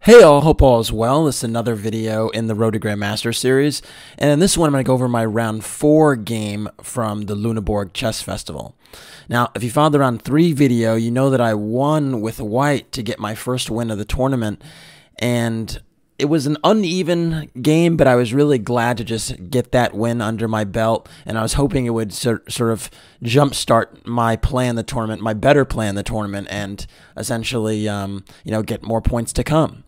Hey all, hope all is well. This is another video in the Road to Grandmaster series, and in this one I'm going to go over my round 4 game from the Luneberg Chess Festival. Now, if you followed the round 3 video, you know that I won with white to get my first win of the tournament, and it was an uneven game, but I was really glad to just get that win under my belt, and I was hoping it would sort of jumpstart my play in the tournament, my better play in the tournament, and essentially, get more points to come.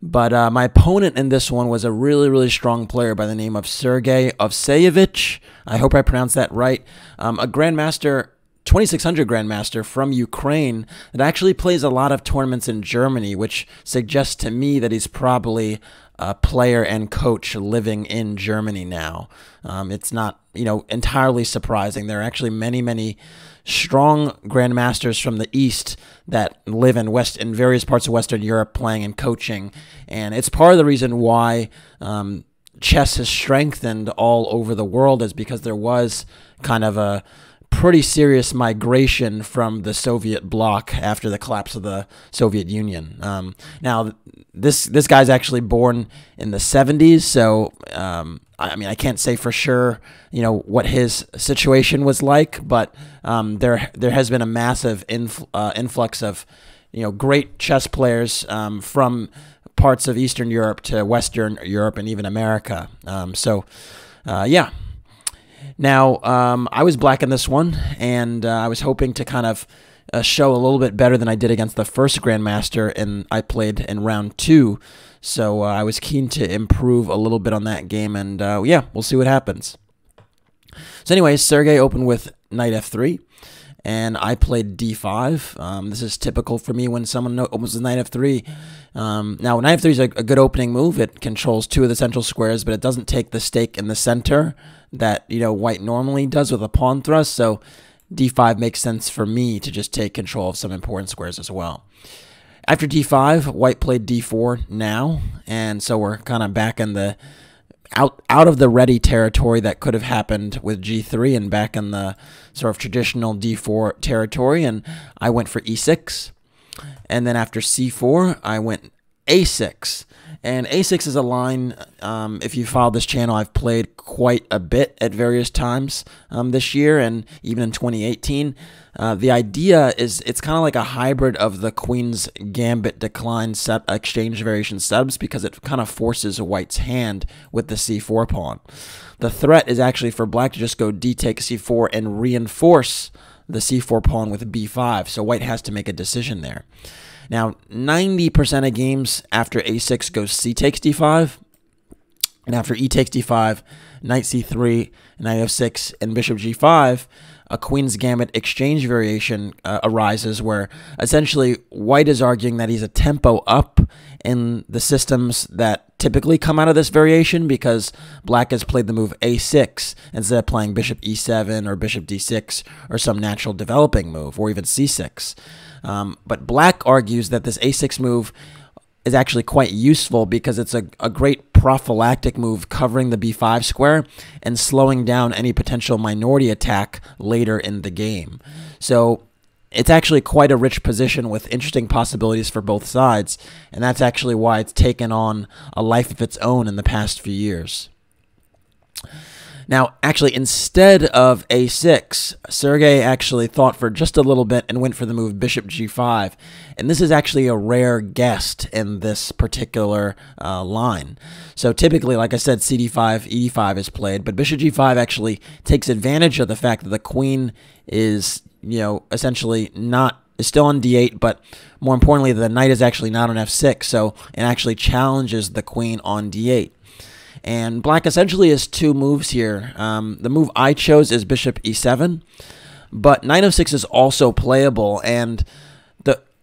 But my opponent in this one was a really strong player by the name of Sergei Ovsejevitsch. I hope I pronounced that right. A Grandmaster, 2600 Grandmaster from Ukraine that actually plays a lot of tournaments in Germany, which suggests to me that he's probably a player and coach living in Germany now. It's not, entirely surprising. There are actually many strong Grandmasters from the East that live in various parts of Western Europe playing and coaching, and it's part of the reason why chess has strengthened all over the world is because there was kind of a pretty serious migration from the Soviet bloc after the collapse of the Soviet Union. Now, this guy's actually born in the 70s, so I can't say for sure, what his situation was like, but there has been a massive influx of, great chess players from parts of Eastern Europe to Western Europe and even America. Yeah. Now, I was black in this one, and I was hoping to kind of show a little bit better than I did against the first Grandmaster, and I played in round 2, so I was keen to improve a little bit on that game, and yeah, we'll see what happens. So anyways, Sergei opened with knight f3, and I played d5. This is typical for me when someone opens with knight f3. Now, knight f3 is a good opening move. It controls 2 of the central squares, but it doesn't take the stake in the center that white normally does with a pawn thrust, so d5 makes sense for me to just take control of some important squares as well. After d5, white played d4 now, and so we're kind of back in the out of the ready territory that could have happened with g3 and back in the sort of traditional d4 territory, and I went for e6, and then after c4 I went a6. And a6 is a line, if you follow this channel, I've played quite a bit at various times this year and even in 2018. The idea is it's kind of like a hybrid of the Queen's Gambit decline exchange variation subs because it kind of forces white's hand with the c4 pawn. The threat is actually for black to just go d take c4 and reinforce the c4 pawn with b5, so white has to make a decision there. Now, 90% of games after a6 goes c takes d5, and after e takes d5, knight c3, knight f6, and bishop g5, a Queen's Gambit exchange variation arises where essentially white is arguing that he's a tempo up in the systems that typically come out of this variation because black has played the move a6 instead of playing bishop e7 or bishop d6 or some natural developing move or even c6. But black argues that this a6 move is actually quite useful because it's a great prophylactic move covering the b5 square and slowing down any potential minority attack later in the game. So it's actually quite a rich position with interesting possibilities for both sides, and that's actually why it's taken on a life of its own in the past few years. Now, actually, instead of a6, Sergei actually thought for just a little bit and went for the move bishop g5. And this is actually a rare guest in this particular line. So typically, like I said, cd5, e5 is played, but bishop g5 actually takes advantage of the fact that the queen is, essentially is still on d8, but more importantly, the knight is actually not on f6, so it actually challenges the queen on d8. And black essentially has 2 moves here. The move I chose is bishop e7, but knight f6 is also playable, and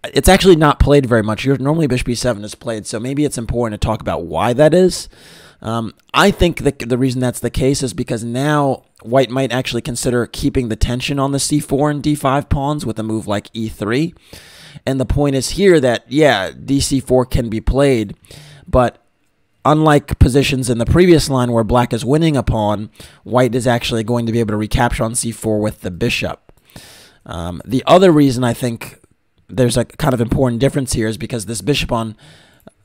it's actually not played very much. Normally bishop e7 is played, so maybe it's important to talk about why that is. I think the reason that's the case is because now white might actually consider keeping the tension on the c4 and d5 pawns with a move like e3. And the point is here that, yeah, dc4 can be played, but unlike positions in the previous line where black is winning a pawn, white is actually going to be able to recapture on c4 with the bishop. The other reason I think there's a kind of important difference here is because this bishop on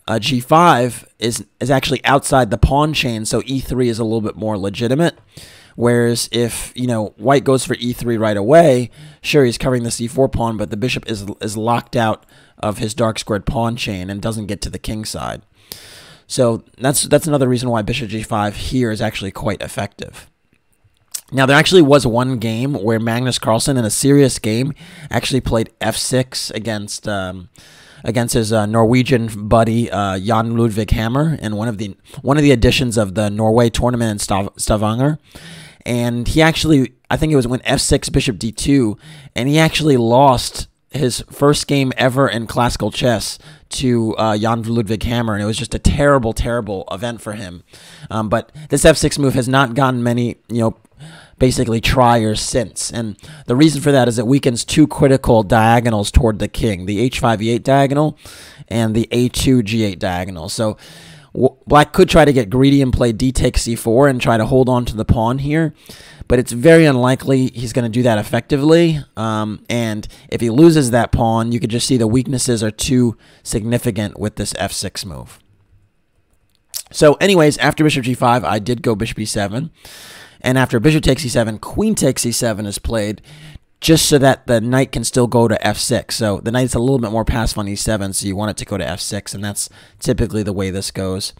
g5 is actually outside the pawn chain, so e3 is a little bit more legitimate. Whereas if, white goes for e3 right away, sure, he's covering the c4 pawn, but the bishop is locked out of his dark squared pawn chain and doesn't get to the king side. So that's another reason why bishop g5 here is actually quite effective. Now, there actually was one game where Magnus Carlsen, in a serious game, actually played f6 against his Norwegian buddy Jan Ludvig Hammer in one of the editions of the Norway tournament in Stavanger. And he actually, I think it was when f6 bishop d2, and he actually lost his first game ever in classical chess to Jan Ludvig Hammer, and it was just a terrible, terrible event for him. But this f6 move has not gotten many, basically triers since. And the reason for that is it weakens two critical diagonals toward the king, the h5, e8 diagonal and the a2, g8 diagonal. So black could try to get greedy and play d takes c4 and try to hold on to the pawn here, but it's very unlikely he's going to do that effectively. And if he loses that pawn, you could just see the weaknesses are too significant with this f6 move. So anyways, after bishop g5, I did go bishop e7. And after bishop takes e7, queen takes e7 is played, just so that the knight can still go to f6. So the knight's a little bit more passive on e7, so you want it to go to f6, and that's typically the way this goes.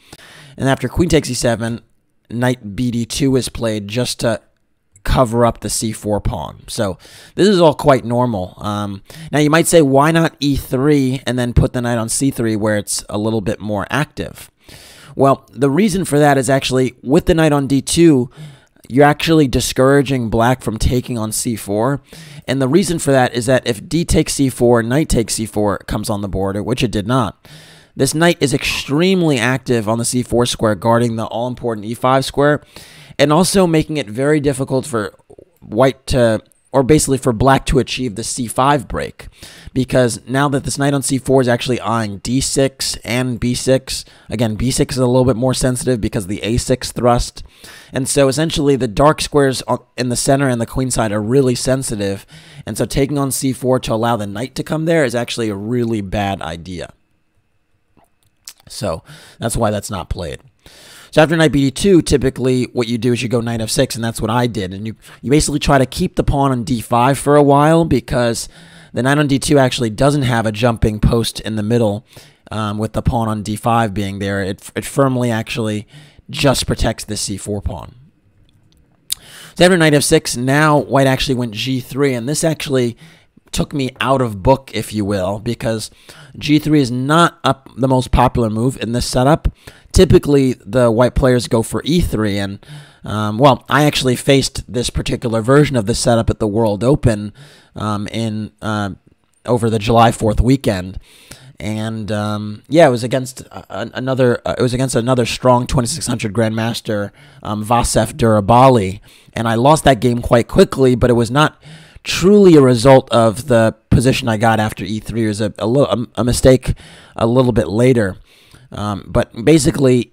And after queen takes e7, knight bd2 is played just to cover up the c4 pawn. So this is all quite normal. Now you might say, why not e3 and then put the knight on c3 where it's a little bit more active? Well, the reason for that is actually with the knight on d2, you're actually discouraging black from taking on c4. And the reason for that is that if d takes c4, knight takes c4 comes on the board, which it did not. This knight is extremely active on the c4 square, guarding the all-important e5 square, and also making it very difficult for white to, or basically for black to achieve the c5 break. Because now that this knight on c4 is actually eyeing d6 and b6, again, b6 is a little bit more sensitive because of the a6 thrust. And so essentially the dark squares in the center and the queen side are really sensitive. And so taking on c4 to allow the knight to come there is actually a really bad idea. So that's why that's not played. So after knight bd2, typically what you do is you go knight f6, and that's what I did. And you basically try to keep the pawn on d5 for a while, because the knight on d2 actually doesn't have a jumping post in the middle, with the pawn on d5 being there. It firmly actually just protects the c4 pawn. So after knight f6, now white actually went g3, and this actually took me out of book, if you will, because g3 is not the most popular move in this setup. Typically, the white players go for e3, and, well, I actually faced this particular version of this setup at the World Open over the July 4th weekend. And yeah, it was against another strong 2600 Grandmaster, Vasef Durabali, and I lost that game quite quickly. But it was not truly a result of the position I got after e3. It was a mistake a little bit later. But basically,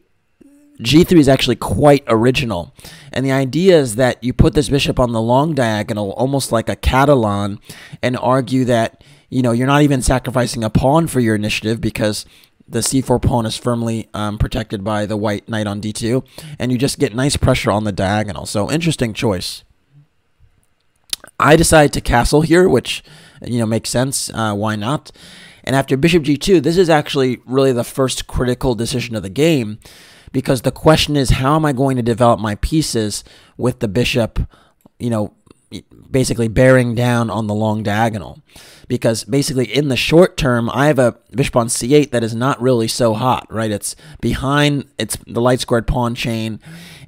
g3 is actually quite original, and the idea is that you put this bishop on the long diagonal, almost like a Catalan, and argue that you're not even sacrificing a pawn for your initiative because the c4 pawn is firmly protected by the white knight on d2, and you just get nice pressure on the diagonal. So interesting choice. I decided to castle here, which makes sense. Why not? And after bishop g2, this is actually really the first critical decision of the game, because the question is, how am I going to develop my pieces with the bishop, basically bearing down on the long diagonal? Because basically in the short term, I have a bishop on c8 that is not really so hot, right? It's behind the light squared pawn chain.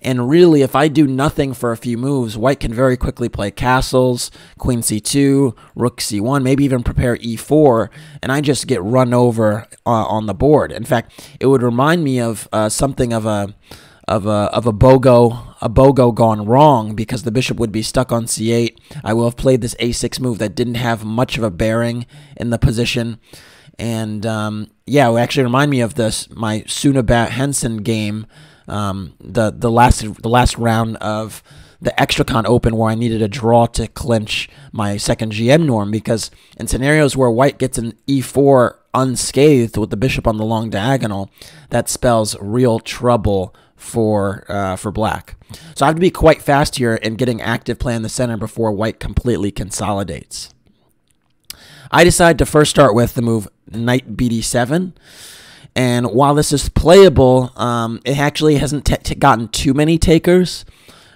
And really, if I do nothing for a few moves, white can very quickly play castles, queen c2, rook c1, maybe even prepare e4, and I just get run over on the board. In fact, it would remind me of something of a bogo gone wrong, because the bishop would be stuck on c8. I will have played this a6 move that didn't have much of a bearing in the position. And yeah, it would actually remind me of my Sunabat Henson game, the last round of the Extracon Open, where I needed a draw to clinch my second GM norm, because in scenarios where white gets an e4 unscathed with the bishop on the long diagonal, that spells real trouble for black. So I have to be quite fast here in getting active play in the center before white completely consolidates. I decide to first start with the move knight bd7. And while this is playable, it actually hasn't gotten too many takers.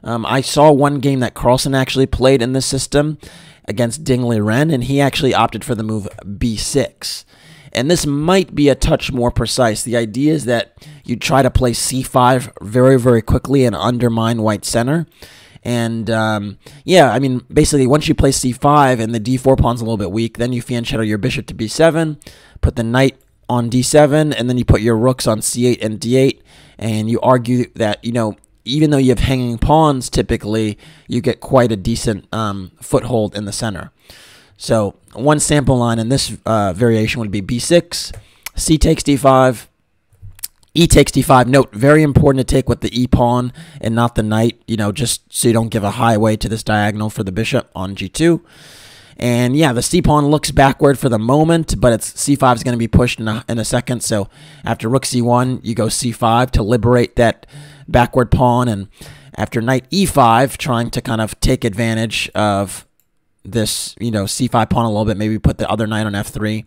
I saw one game that Carlsen actually played in this system against Dingley Ren, and he actually opted for the move b6. And this might be a touch more precise. The idea is that you try to play c5 very, very quickly and undermine white center. And, yeah, I mean, basically, once you play c5 and the d4 pawn's a little bit weak, then you fianchetto your bishop to b7, put the knight on d7, and then you put your rooks on c8 and d8, and you argue that, you know, even though you have hanging pawns, typically, you get quite a decent foothold in the center. So one sample line in this variation would be b6, c takes d5, e takes d5. Note, very important to take with the e pawn and not the knight, you know, just so you don't give a highway to this diagonal for the bishop on g2. And yeah, the c pawn looks backward for the moment, but it's c5 is going to be pushed in a second. So after rook c1, you go c5 to liberate that backward pawn. And after knight e5, trying to kind of take advantage of this, you know, c5 pawn a little bit, maybe put the other knight on f3.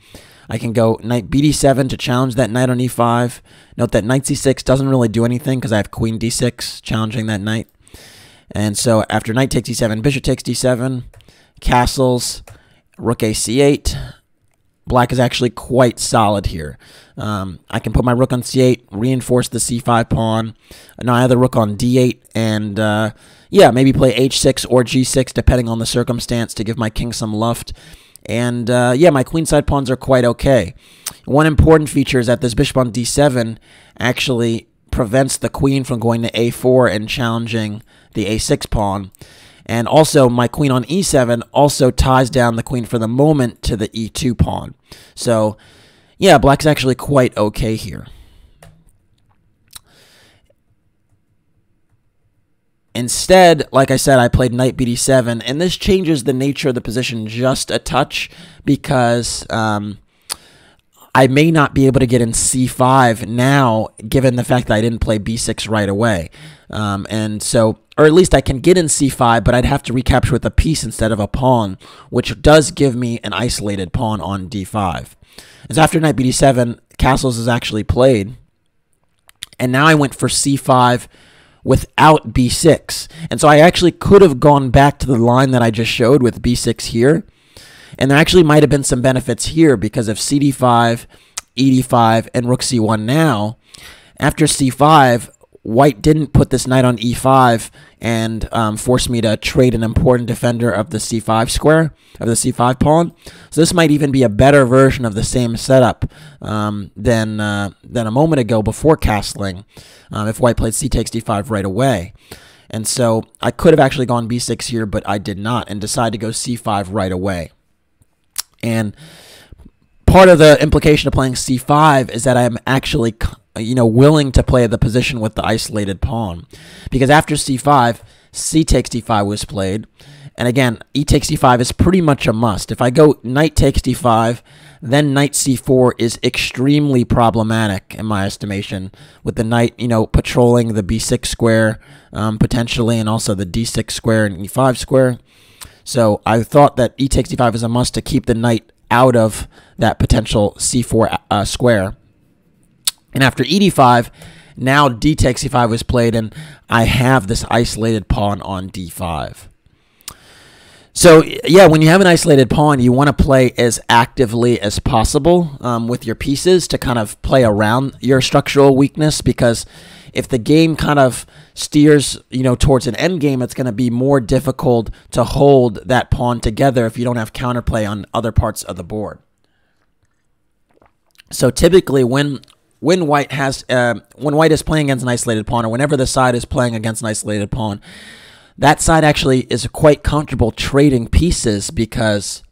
I can go knight bd7 to challenge that knight on e5. Note that knight c6 doesn't really do anything because I have queen d6 challenging that knight. And so after knight takes e7, bishop takes d7, castles, rook a c8. Black is actually quite solid here. I can put my rook on c8, reinforce the c5 pawn. Now I have the rook on d8, and yeah, maybe play h6 or g6 depending on the circumstance to give my king some luft. And yeah, my queenside pawns are quite okay. One important feature is that this bishop on d7 actually prevents the queen from going to a4 and challenging the a6 pawn. And also, my queen on e7 also ties down the queen for the moment to the e2 pawn. So, yeah, black's actually quite okay here. Instead, like I said, I played knight bd7, and this changes the nature of the position just a touch because I may not be able to get in c5 now, given the fact that I didn't play b6 right away. And so, or at least I can get in c5, but I'd have to recapture with a piece instead of a pawn, which does give me an isolated pawn on d5. As after knight bd7, castles is actually played, and now I went for c5 without b6. And so I actually could have gone back to the line that I just showed with b6 here, and there actually might have been some benefits here because of cd5, ed5, and rook c1 now. After c5, white didn't put this knight on e5 and force me to trade an important defender of the c5 square, of the c5 pawn. So this might even be a better version of the same setup than a moment ago before castling, if white played c takes d5 right away. And so I could have actually gone b6 here, but I did not, and decided to go c5 right away. And part of the implication of playing c5 is that I am actually, you know, willing to play the position with the isolated pawn. Because after c5, c takes d5 was played. And again, e takes d5 is pretty much a must. If I go knight takes d5, then knight c4 is extremely problematic in my estimation, with the knight, you know, patrolling the b6 square potentially, and also the d6 square and e5 square. So I thought that e takes d5 is a must to keep the knight out of that potential c4 square. And after e d5, now d takes e5 was played, and I have this isolated pawn on d5. So, yeah, when you have an isolated pawn, you want to play as actively as possible with your pieces to kind of play around your structural weakness, because if the game kind of steers, you know, towards an endgame, it's going to be more difficult to hold that pawn together if you don't have counterplay on other parts of the board. So typically when white is playing against an isolated pawn, or whenever the side is playing against an isolated pawn, that side actually is quite comfortable trading pieces because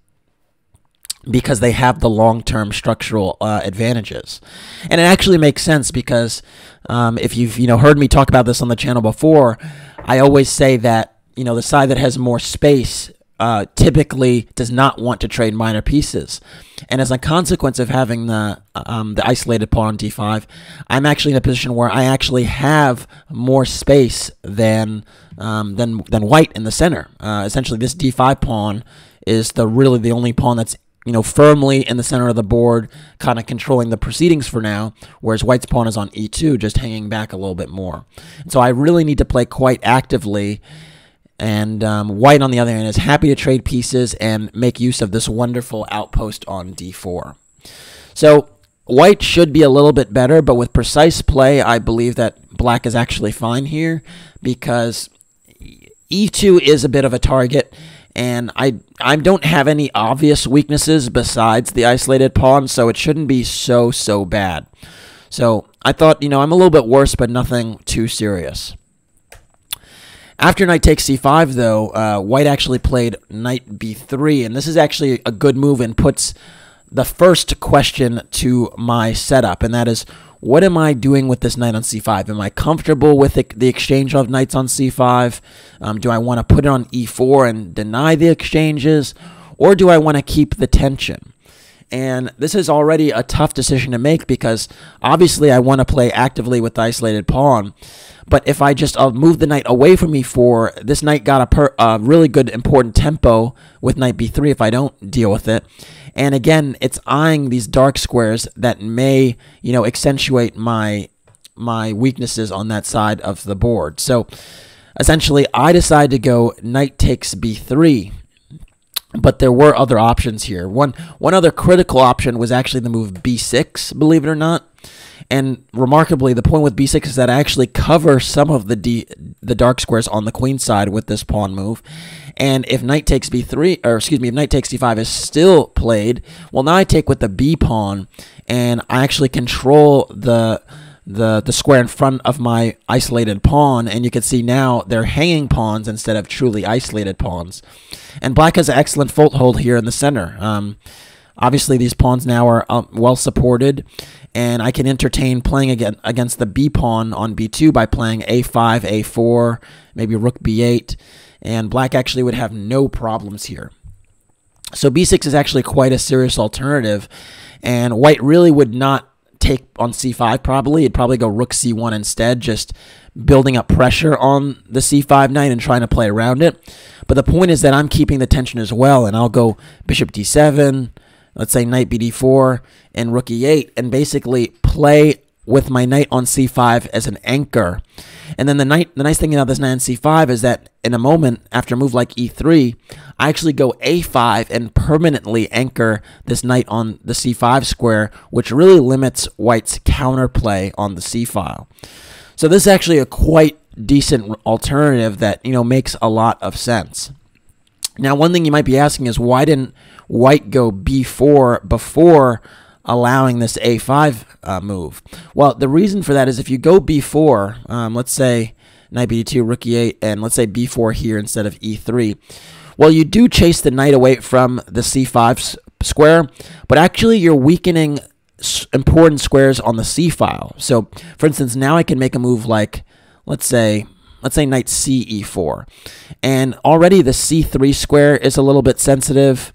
they have the long-term structural advantages. And it actually makes sense because if you've heard me talk about this on the channel before, I always say that the side that has more space typically does not want to trade minor pieces. And as a consequence of having the isolated pawn on d5, I'm actually in a position where I actually have more space than white in the center. Essentially, this d5 pawn is really the only pawn that's firmly in the center of the board, kind of controlling the proceedings for now, whereas white's pawn is on e2, just hanging back a little bit more. And so I really need to play quite actively, and white, on the other hand, is happy to trade pieces and make use of this wonderful outpost on d4. So white should be a little bit better, but with precise play, I believe that black is actually fine here, because e2 is a bit of a target, and I don't have any obvious weaknesses besides the isolated pawn, so it shouldn't be so bad. So I thought, I'm a little bit worse, but nothing too serious. After knight takes c5, though, white actually played knight b3, and this is actually a good move and puts the first question to my setup, and that is, what am I doing with this knight on c5? Am I comfortable with the exchange of knights on c5? Do I want to put it on e4 and deny the exchanges? Or do I want to keep the tension? And this is already a tough decision to make, because obviously I want to play actively with the isolated pawn. But if I just move the knight away from e4, this knight got a really good important tempo with knight b3 if I don't deal with it. And again, it's eyeing these dark squares that may, accentuate my weaknesses on that side of the board. So essentially, I decided to go knight takes b3. But there were other options here. One other critical option was actually the move b6, believe it or not. And remarkably, the point with b6 is that I actually cover some of the dark squares on the queen side with this pawn move. And if knight takes b3, or excuse me, if knight takes d5 is still played, well, now I take with the b pawn, and I actually control the square in front of my isolated pawn, and you can see now they're hanging pawns instead of truly isolated pawns. And black has an excellent foothold here in the center. Obviously, these pawns now are well supported, and I can entertain playing against the b pawn on b2 by playing a5, a4, maybe rook b8, and black actually would have no problems here. So b6 is actually quite a serious alternative, and white really would not take on c5 probably. It'd probably go rook c1 instead, just building up pressure on the c5 knight and trying to play around it. But the point is that I'm keeping the tension as well, and I'll go bishop d7, let's say knight bd4, and rook e8, and basically play with my knight on c5 as an anchor. And then the nice thing about this knight on c5 is that in a moment, after a move like e3, I actually go a5 and permanently anchor this knight on the c5 square, which really limits white's counterplay on the c-file. So this is actually a quite decent alternative that, makes a lot of sense. Now, one thing you might be asking is, why didn't white go b4 before allowing this a5 move? Well, the reason for that is if you go b4, let's say knight b2, rook e8, and let's say b4 here instead of e3, well, you do chase the knight away from the c5 square, but actually you're weakening important squares on the c-file. So, for instance, now I can make a move like, let's say knight c e4, and already the c3 square is a little bit sensitive.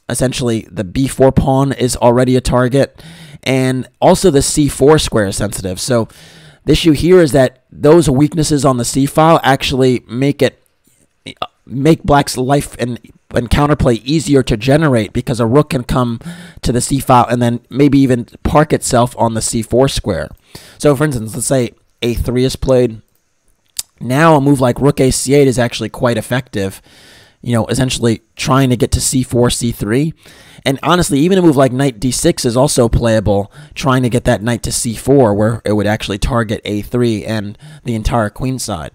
Essentially, the b4 pawn is already a target, and also the c4 square is sensitive. So the issue here is that those weaknesses on the c-file actually make black's life and counterplay easier to generate, because a rook can come to the c-file and then maybe even park itself on the c4 square. So for instance, let's say a3 is played. Now a move like rook a c8 is actually quite effective, essentially trying to get to c4, c3. And honestly, even a move like knight d6 is also playable, trying to get that knight to c4, where it would actually target a3 and the entire queen side.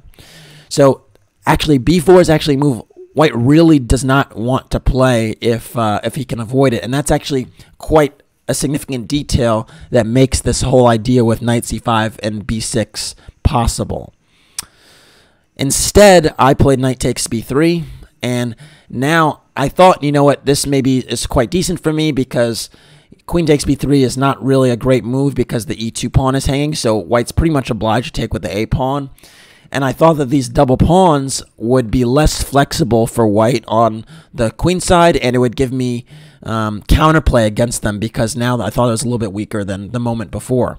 So actually, b4 is actually a move white really does not want to play if he can avoid it. And that's actually quite a significant detail that makes this whole idea with knight c5 and b6 possible. Instead, I played knight takes b3, and now I thought, this maybe is quite decent for me, because queen takes b3 is not really a great move because the e2 pawn is hanging, so white's pretty much obliged to take with the a pawn. and I thought that these double pawns would be less flexible for white on the queen side, and it would give me counterplay against them, because now I thought it was a little bit weaker than the moment before.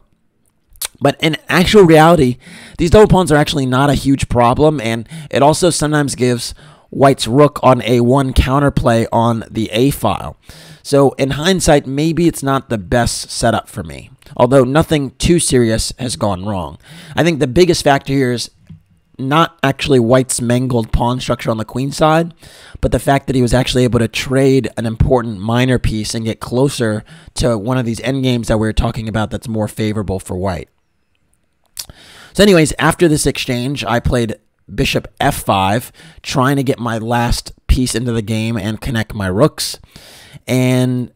But in actual reality, these double pawns are actually not a huge problem, and it also sometimes gives white's rook on A1 counterplay on the A file. So in hindsight, maybe it's not the best setup for me, although nothing too serious has gone wrong. I think the biggest factor here is not actually white's mangled pawn structure on the queen side, but the fact that he was actually able to trade an important minor piece and get closer to one of these endgames that we were talking about that's more favorable for white. So anyways, after this exchange, I played bishop f5, trying to get my last piece into the game and connect my rooks. And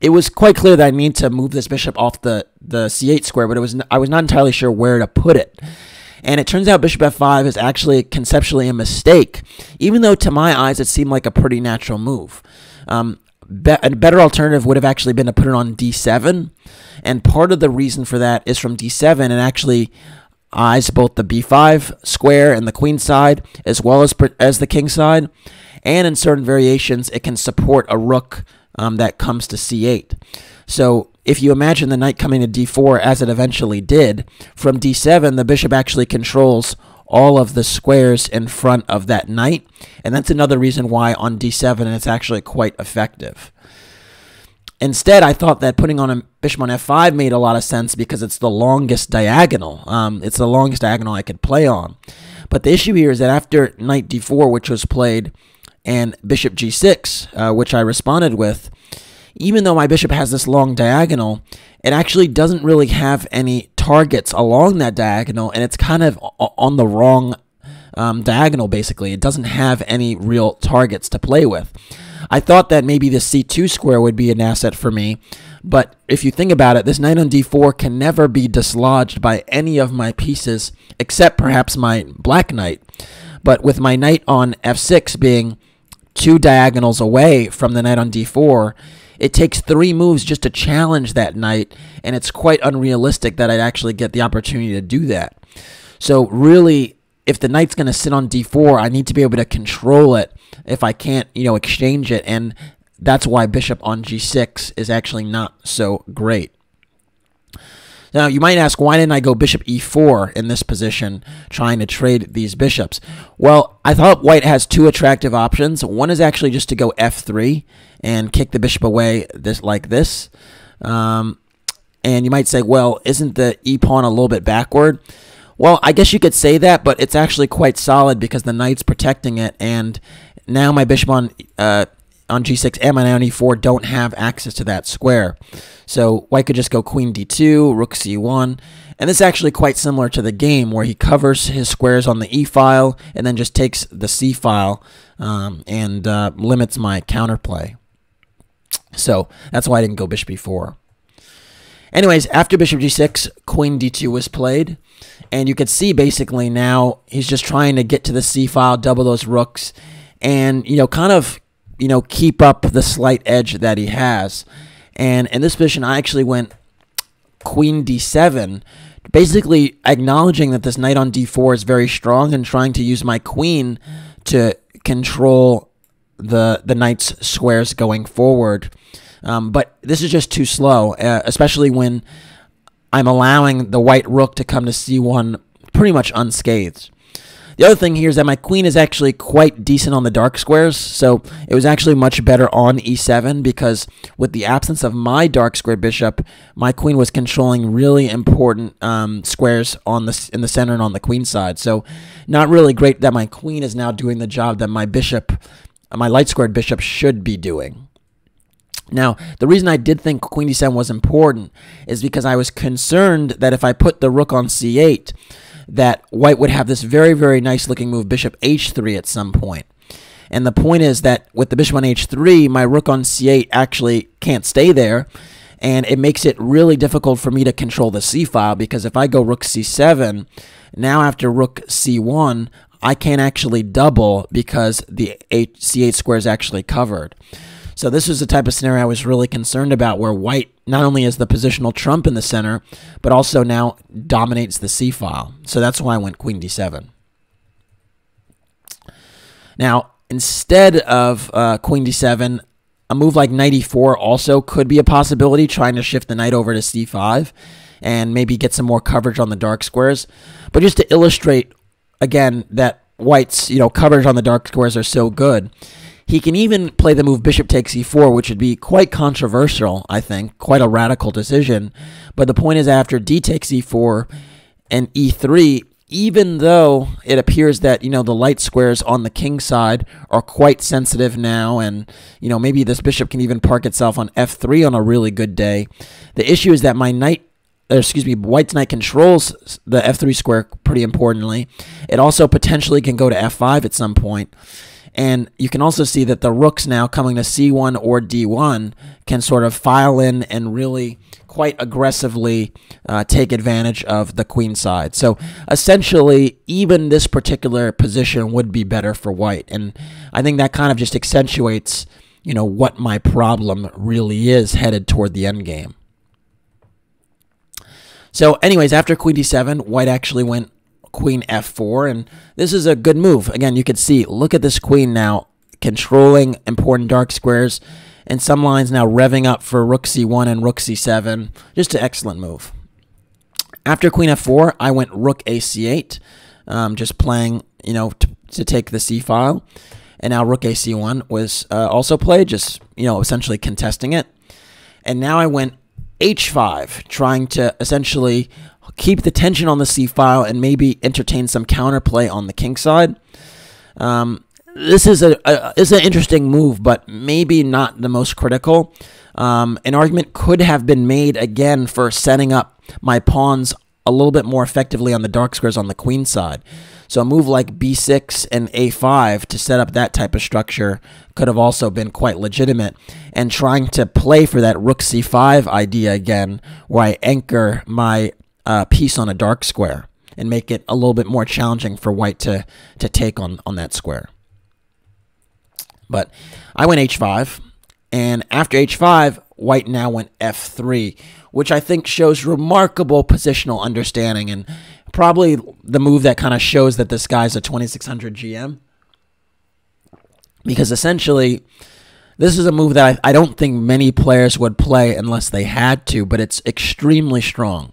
it was quite clear that I need to move this bishop off the c8 square, but I was not entirely sure where to put it. And it turns out bishop f5 is actually conceptually a mistake, even though to my eyes it seemed like a pretty natural move. A better alternative would have actually been to put it on d7, and part of the reason for that is from d7 it actually eyes both the b5 square and the queen side, as well as the king side, and in certain variations it can support a rook that comes to c8. So if you imagine the knight coming to d4 as it eventually did, from d7 the bishop actually controls all of the squares in front of that knight, and that's another reason why on d7 it's actually quite effective. Instead, I thought that putting on a bishop on f5 made a lot of sense because it's the longest diagonal. It's the longest diagonal I could play on. But the issue here is that after knight d4, which was played, and bishop g6, which I responded with, even though my bishop has this long diagonal, it actually doesn't really have any targets along that diagonal, and it's kind of on the wrong diagonal, basically. It doesn't have any real targets to play with. I thought that maybe the c2 square would be an asset for me, but if you think about it, this knight on d4 can never be dislodged by any of my pieces, except perhaps my black knight. But with my knight on f6 being 2 diagonals away from the knight on d4, it takes 3 moves just to challenge that knight, and it's quite unrealistic that I'd actually get the opportunity to do that. So really, if the knight's going to sit on d4, I need to be able to control it if I can't, exchange it, and that's why bishop on g6 is actually not so great. Now, you might ask, why didn't I go bishop e4 in this position, trying to trade these bishops? Well, I thought white has 2 attractive options. One is actually just to go f3 and kick the bishop away like this. And you might say, well, isn't the e-pawn a little bit backward? Well, I guess you could say that, but it's actually quite solid because the knight's protecting it, and now my bishop on g6 and my knight on e4 don't have access to that square. So white could just go queen d2, rook c1, and this is actually quite similar to the game where he covers his squares on the e file and then just takes the c file and limits my counterplay. So that's why I didn't go bishop e4. Anyways, after bishop g6, queen d2 was played, and you could see basically now he's just trying to get to the c file, double those rooks, and kind of keep up the slight edge that he has. And in this position, I actually went queen d7, basically acknowledging that this knight on d4 is very strong and trying to use my queen to control the knight's squares going forward. But this is just too slow, especially when I'm allowing the white rook to come to c1 pretty much unscathed. The other thing here is that my queen is actually quite decent on the dark squares, so it was actually much better on e7 because with the absence of my dark square bishop, my queen was controlling really important squares in the center and on the queen side. So not really great that my queen is now doing the job that my light squared bishop should be doing. Now, the reason I did think queen d7 was important is because I was concerned that if I put the rook on c8, that white would have this very, very nice looking move, bishop h3 at some point. And the point is that with the bishop on h3, my rook on c8 actually can't stay there, and it makes it really difficult for me to control the c file, because if I go rook c7, now after rook c1, I can't actually double because the c8 square is actually covered. So this was the type of scenario I was really concerned about, where white not only is the positional trump in the center, but also now dominates the c-file. So that's why I went queen d7. Now, instead of queen d7, a move like knight e4 also could be a possibility, trying to shift the knight over to c5 and maybe get some more coverage on the dark squares. But just to illustrate, again, that white's coverage on the dark squares are so good, he can even play the move bishop takes e4, which would be quite controversial, I think, quite a radical decision. But the point is, after d takes e4 and e3, even though it appears that, the light squares on the king side are quite sensitive now, and, maybe this bishop can even park itself on f3 on a really good day, the issue is that white's knight controls the f3 square pretty importantly. It also potentially can go to f5 at some point. And you can also see that the rooks now coming to c1 or d1 can sort of file in and really quite aggressively take advantage of the queen side. So essentially, even this particular position would be better for white. And I think that kind of just accentuates, what my problem really is headed toward the endgame. So anyways, after queen d7, white actually went queen f4, and this is a good move. Again, you can see, look at this queen now controlling important dark squares, and some lines now revving up for rook c1 and rook c7. Just an excellent move. After queen f4, I went rook a c8, just playing, to take the c file. And now rook a c1 was also played, just, essentially contesting it. And now I went h5, trying to essentially keep the tension on the c-file and maybe entertain some counterplay on the king side. This is an interesting move, but maybe not the most critical. An argument could have been made again for setting up my pawns a little bit more effectively on the dark squares on the queen side. So a move like b6 and a5 to set up that type of structure could have also been quite legitimate, and trying to play for that rook c5 idea again, where I anchor my piece on a dark square and make it a little bit more challenging for white to take on that square. But I went h5, and after h5, white now went f3, which I think shows remarkable positional understanding, and probably the move that kind of shows that this guy's a 2600 GM. Because essentially, this is a move that I don't think many players would play unless they had to, but it's extremely strong.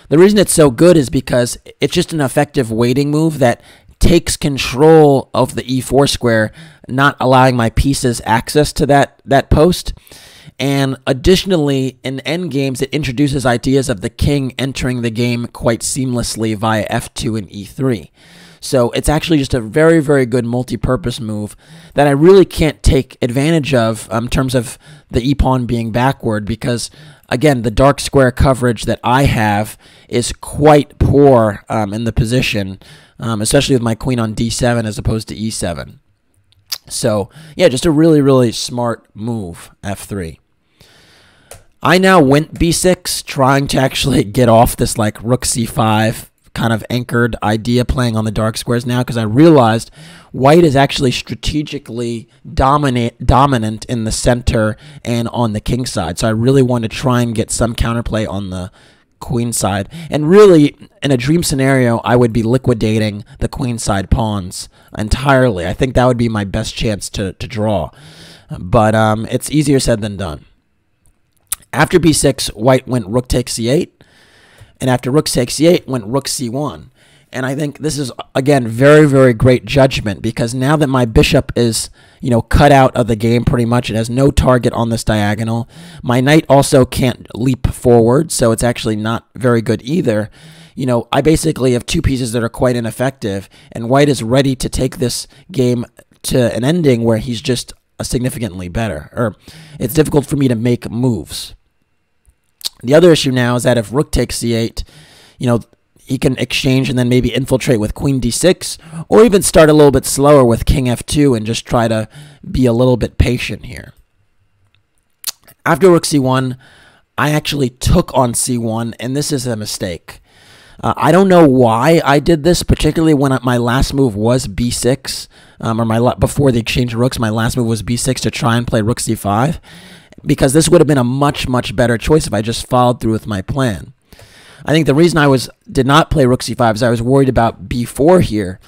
The reason it's so good is because it's just an effective waiting move that takes control of the e4 square, not allowing my pieces access to that post. And additionally, in endgames, it introduces ideas of the king entering the game quite seamlessly via f2 and e3. So it's actually just a very, very good multi-purpose move that I really can't take advantage of in terms of the e-pawn being backward, because, again, the dark square coverage that I have is quite poor in the position, especially with my queen on d7 as opposed to e7. So, yeah, just a really, really smart move, f3. I now went b6, trying to actually get off this like rook c5 kind of anchored idea playing on the dark squares now, because I realized white is actually strategically dominant in the center and on the king side. So I really want to try and get some counterplay on the queen side. And really, in a dream scenario, I would be liquidating the queen side pawns entirely. I think that would be my best chance to draw. But it's easier said than done. After b6, white went rook takes c8. And after rook takes c8, went rook c1. And I think this is, again, very, very great judgment, because now that my bishop is, cut out of the game pretty much, it has no target on this diagonal. My knight also can't leap forward, so it's actually not very good either. I basically have two pieces that are quite ineffective, and white is ready to take this game to an ending where he's just significantly better. Or it's difficult for me to make moves. The other issue now is that if rook takes c8, he can exchange and then maybe infiltrate with queen d6, or even start a little bit slower with king f2 and just try to be a little bit patient here. After rook c1, I actually took on c1, and this is a mistake. I don't know why I did this, particularly when my last move was b6, before the exchange of rooks, my last move was b6 to try and play rook c5, because this would have been a much, much better choice if I just followed through with my plan. I think the reason I did not play rook c5 is I was worried about b4 here,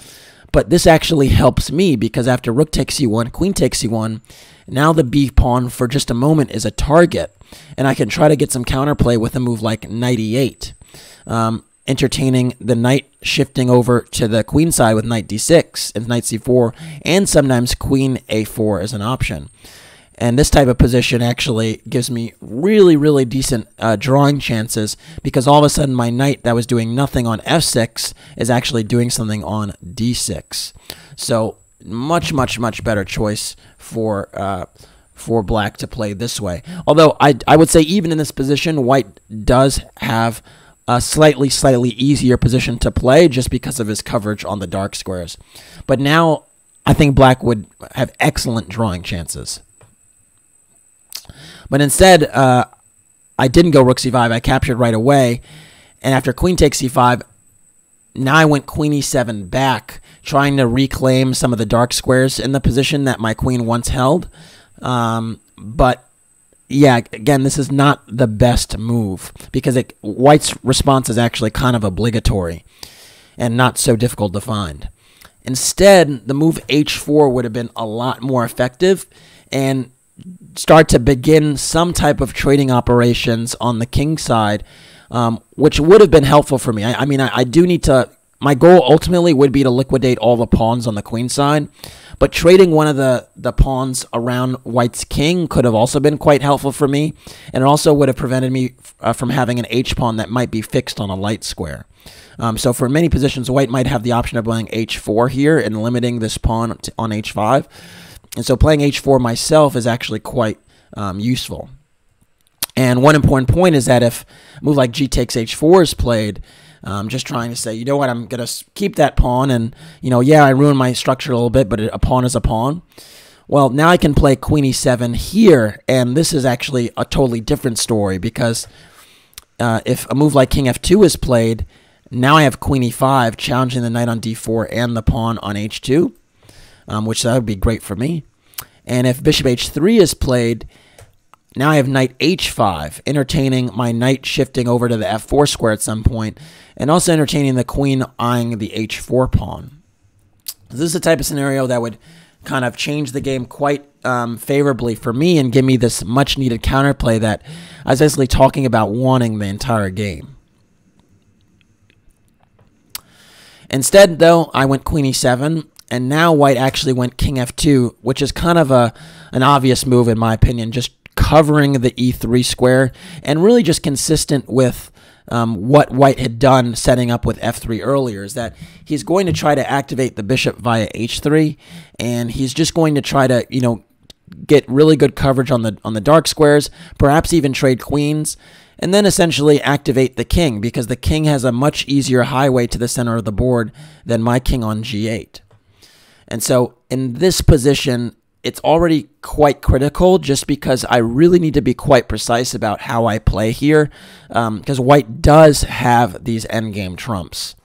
but this actually helps me because after rook takes c1, queen takes c1, now the b pawn for just a moment is a target, and I can try to get some counterplay with a move like knight e8, entertaining the knight shifting over to the queen side with knight d6 and knight c4, and sometimes queen a4 as an option. And this type of position actually gives me really, really decent drawing chances, because all of a sudden my knight that was doing nothing on f6 is actually doing something on d6. So much, much, much better choice for black to play this way. Although I would say even in this position, white does have a slightly easier position to play just because of his coverage on the dark squares. But now I think black would have excellent drawing chances. But instead, I didn't go rook c5. I captured right away. And after queen takes c5, now I went queen e7 back, trying to reclaim some of the dark squares in the position that my queen once held. But yeah, again, this is not the best move, because white's response is actually kind of obligatory and not so difficult to find. Instead, the move h4 would have been a lot more effective and start to begin some type of trading operations on the king side, which would have been helpful for me. I mean, I do need to, my goal ultimately would be to liquidate all the pawns on the queen side, but trading one of the pawns around white's king could have also been quite helpful for me, and it also would have prevented me from having an h-pawn that might be fixed on a light square. So for many positions, white might have the option of playing h4 here and limiting this pawn on h5. And so playing h4 myself is actually quite useful. And one important point is that if a move like g takes h4 is played, just trying to say, you know what, I'm going to keep that pawn, and, you know, yeah, I ruined my structure a little bit, but a pawn is a pawn. Well, now I can play queen e7 here, and this is actually a totally different story, because if a move like king f2 is played, now I have queen e5 challenging the knight on d4 and the pawn on h2. Which that would be great for me. And if bishop h3 is played, now I have knight h5, entertaining my knight shifting over to the f4 square at some point, and also entertaining the queen eyeing the h4 pawn. This is the type of scenario that would kind of change the game quite favorably for me and give me this much-needed counterplay that I was basically talking about wanting the entire game. Instead, though, I went queen e7, and now white actually went king f2, which is kind of an obvious move in my opinion, just covering the e3 square, and really just consistent with what white had done setting up with f3 earlier, is that he's going to try to activate the bishop via h3, and he's just going to try to, you know, get really good coverage on the dark squares, perhaps even trade queens, and then essentially activate the king, because the king has a much easier highway to the center of the board than my king on g8. And so in this position, it's already quite critical, just because I really need to be quite precise about how I play here, because white does have these endgame trumps.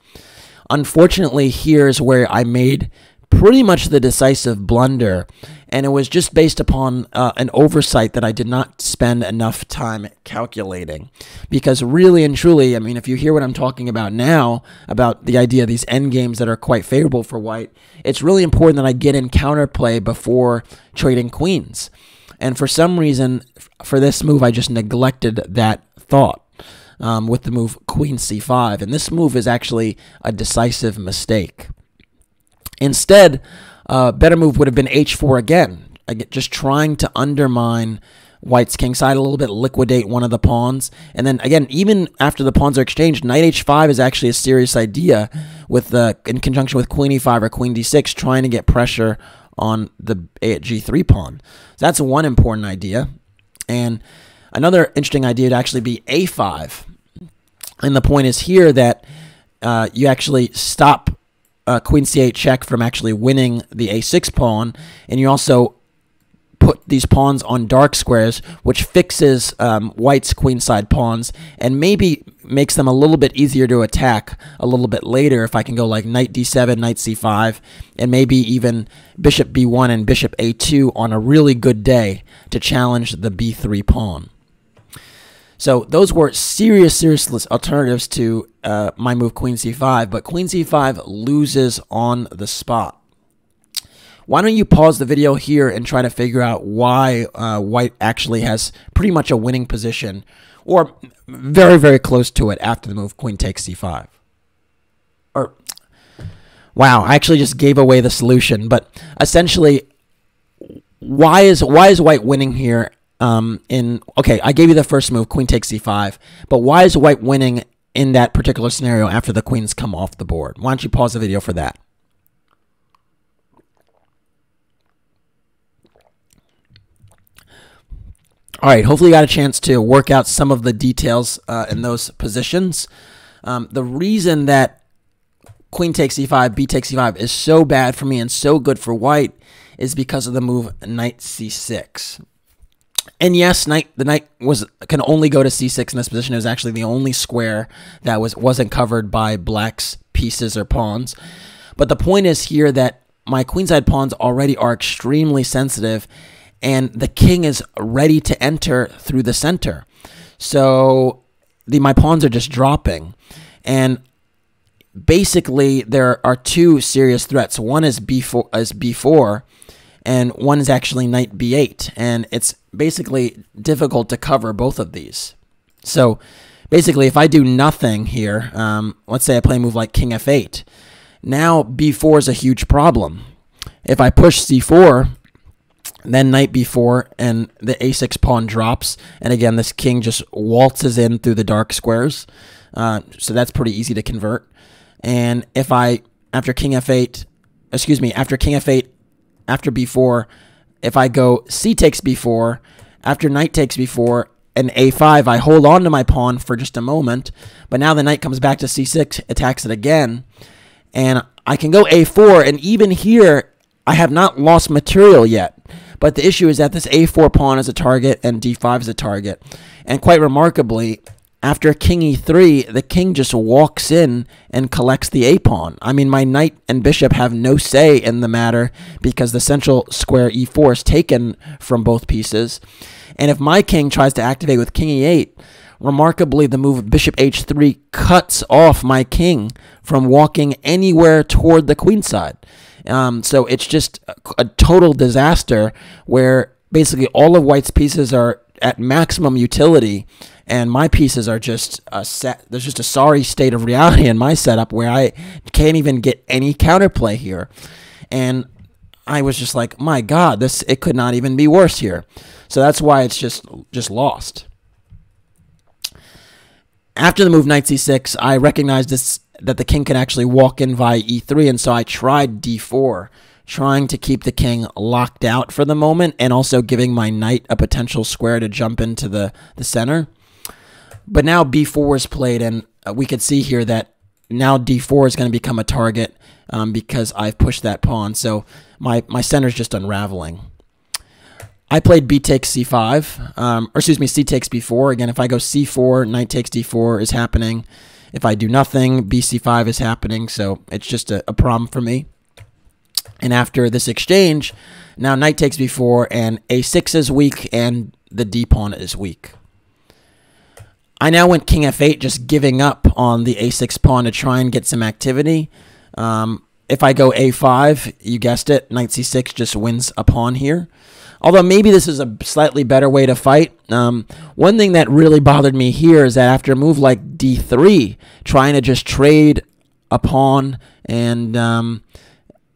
Unfortunately, here's where I made pretty much the decisive blunder, and it was just based upon an oversight that I did not spend enough time calculating. Because really and truly, I mean, if you hear what I'm talking about now, about the idea of these endgames that are quite favorable for white, it's really important that I get in counterplay before trading queens. And for some reason, for this move, I just neglected that thought with the move queen c5. And this move is actually a decisive mistake. Instead, a better move would have been h4 again, just trying to undermine white's king side a little bit, liquidate one of the pawns. And then, again, even after the pawns are exchanged, knight h5 is actually a serious idea in conjunction with queen e5 or queen d6, trying to get pressure on the g3 pawn. So that's one important idea. And another interesting idea would actually be a5. And the point is here that you actually stop queen c8 check from actually winning the a6 pawn, and you also put these pawns on dark squares, which fixes white's queenside pawns and maybe makes them a little bit easier to attack a little bit later if I can go like knight d7, knight c5, and maybe even bishop b1 and bishop a2 on a really good day to challenge the b3 pawn. So those were serious alternatives to my move queen c5, but queen c5 loses on the spot. Why don't you pause the video here and try to figure out why white actually has pretty much a winning position, or very, very close to it after the move queen takes c5. Or, wow, I actually just gave away the solution, but essentially, why is white winning here? Okay, I gave you the first move, queen takes c5, but why is white winning in that particular scenario after the queens come off the board? Why don't you pause the video for that? All right, hopefully you got a chance to work out some of the details in those positions. The reason that queen takes c5, b takes c5 is so bad for me and so good for white is because of the move knight c6. And yes, the knight can only go to c6 in this position. It was actually the only square that wasn't covered by black's pieces or pawns. But the point is here that my queenside pawns already are extremely sensitive, and the king is ready to enter through the center. So my pawns are just dropping. And basically, there are two serious threats. One is b4, and one is actually knight b8. And it's basically difficult to cover both of these. So basically, if I do nothing here, let's say I play a move like king f8, now b4 is a huge problem. If I push c4, then knight b4, and the a6 pawn drops, and again, this king just waltzes in through the dark squares, so that's pretty easy to convert. And if after king f8, after b4, if I go c takes b4, after knight takes b4, and a5, I hold on to my pawn for just a moment, but now the knight comes back to c6, attacks it again, and I can go a4, and even here, I have not lost material yet. But the issue is that this a4 pawn is a target and d5 is a target. And quite remarkably, after king e3, the king just walks in and collects the a pawn. I mean, my knight and bishop have no say in the matter because the central square e4 is taken from both pieces. And if my king tries to activate with king e8, remarkably, the move bishop h3 cuts off my king from walking anywhere toward the queen side. So it's just a total disaster where basically all of white's pieces are at maximum utility, and my pieces are just there's just a sorry state of reality in my setup where I can't even get any counterplay here. And I was just like, my God, it could not even be worse here. So that's why it's just lost. After the move knight c6, I recognized that the king can actually walk in via e3, and so I tried d4, trying to keep the king locked out for the moment and also giving my knight a potential square to jump into the center. But now b4 is played, and we could see here that now d4 is going to become a target because I've pushed that pawn, so my center is just unraveling. I played b takes c5, c takes b4. Again, if I go c4, knight takes d4 is happening. If I do nothing, bc5 is happening, so it's just a problem for me. And after this exchange, now knight takes b4, and a6 is weak, and the d-pawn is weak. I now went king f8, just giving up on the a6 pawn to try and get some activity. If I go a5, you guessed it, knight c6 just wins a pawn here. Although maybe this is a slightly better way to fight. One thing that really bothered me here is that after a move like d3, trying to just trade a pawn and I'm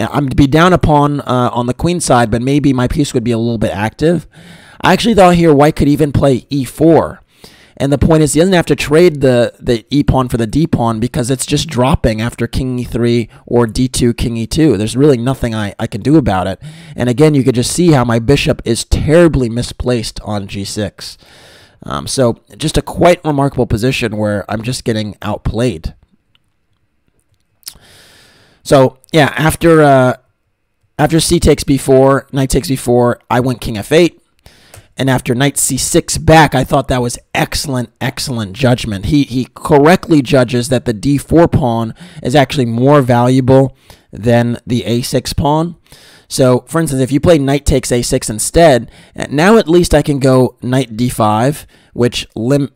to be down a pawn on the queen side, but maybe my piece would be a little bit active. I actually thought here white could even play e4. And the point is he doesn't have to trade the e-pawn for the d-pawn because it's just dropping after king e3 or d2, king e2. There's really nothing I can do about it. And again, you could just see how my bishop is terribly misplaced on g6. So just a quite remarkable position where I'm just getting outplayed. So yeah, after after c takes b4, knight takes b4, I went king f8. And after knight c6 back, I thought that was excellent, excellent judgment. He correctly judges that the d4 pawn is actually more valuable than the a6 pawn. So, for instance, if you play knight takes a6 instead, now at least I can go knight d5, which limits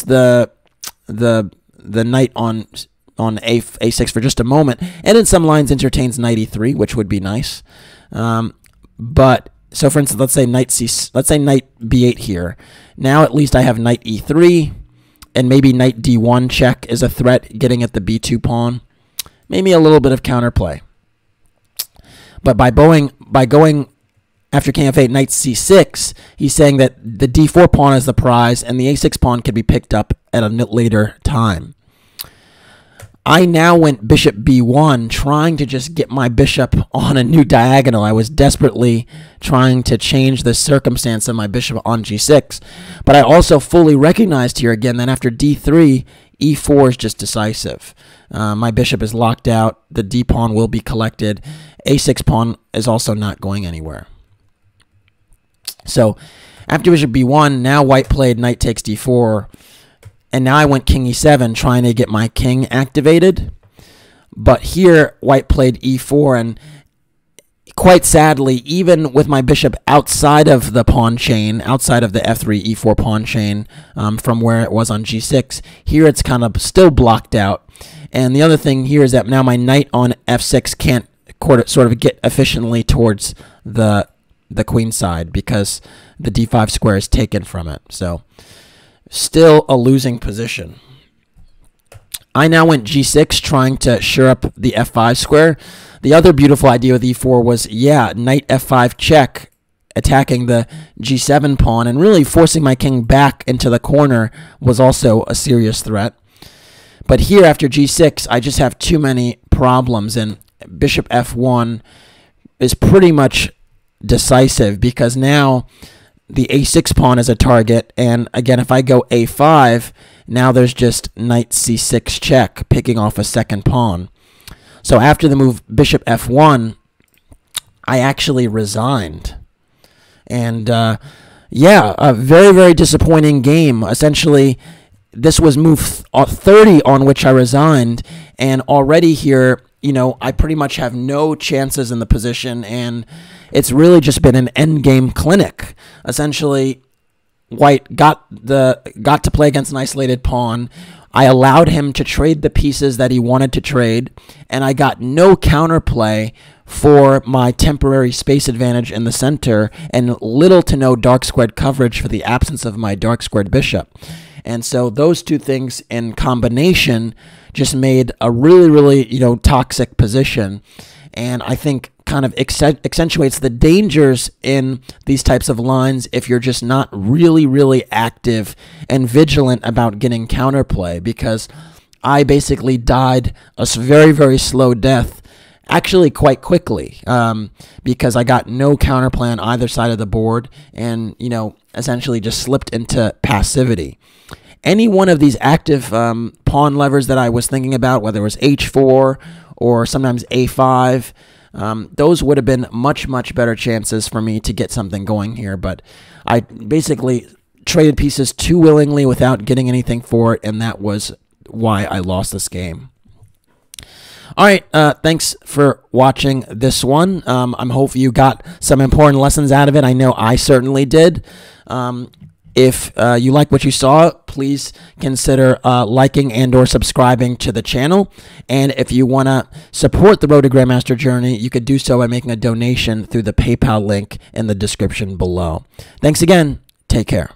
the knight on a6 for just a moment, and in some lines entertains knight e3, which would be nice. But so, for instance, let's say knight b8 here. Now at least I have knight e3, and maybe knight d1 check is a threat, getting at the b2 pawn. Maybe a little bit of counterplay. But by going after king f8, knight c6, he's saying that the d4 pawn is the prize, and the a6 pawn can be picked up at a later time. I now went bishop b1, trying to just get my bishop on a new diagonal. I was desperately trying to change the circumstance of my bishop on g6. But I also fully recognized here again that after d3, e4 is just decisive. My bishop is locked out. The d pawn will be collected. a6 pawn is also not going anywhere. So after bishop b1, now white played knight takes d4. And now I went king e7, trying to get my king activated. But here, white played e4, and quite sadly, even with my bishop outside of the pawn chain, outside of the f3, e4 pawn chain, from where it was on g6, here it's kind of still blocked out. And the other thing here is that now my knight on f6 can't sort of get efficiently towards the queen side because the d5 square is taken from it. So still a losing position. I now went g6, trying to shore up the f5 square. The other beautiful idea with e4 was, yeah, knight f5 check, attacking the g7 pawn, and really forcing my king back into the corner was also a serious threat. But here, after g6, I just have too many problems, and bishop f1 is pretty much decisive, because now the a6 pawn is a target, and again, if I go a5, now there's just knight c6 check, picking off a second pawn. So after the move bishop f1, I actually resigned. And yeah, a very, very disappointing game. Essentially, this was move 30 on which I resigned, and already here, you know, I pretty much have no chances in the position, and it's really just been an endgame clinic. Essentially, white got to play against an isolated pawn. I allowed him to trade the pieces that he wanted to trade, and I got no counterplay for my temporary space advantage in the center, and little to no dark squared coverage for the absence of my dark squared bishop. And so those two things in combination just made a really, really, you know, toxic position. And I think kind of accentuates the dangers in these types of lines if you're just not really, really active and vigilant about getting counterplay, because I basically died a very, very slow death, actually quite quickly, because I got no counterplay on either side of the board and, you know, essentially just slipped into passivity. Any one of these active pawn levers that I was thinking about, whether it was h4 or sometimes a5, those would have been much, much better chances for me to get something going here. But I basically traded pieces too willingly without getting anything for it, and that was why I lost this game. All right, thanks for watching this one. I'm hoping you got some important lessons out of it. I know I certainly did. If you like what you saw, please consider liking and or subscribing to the channel. And if you want to support the Road to Grandmaster journey, you could do so by making a donation through the PayPal link in the description below. Thanks again. Take care.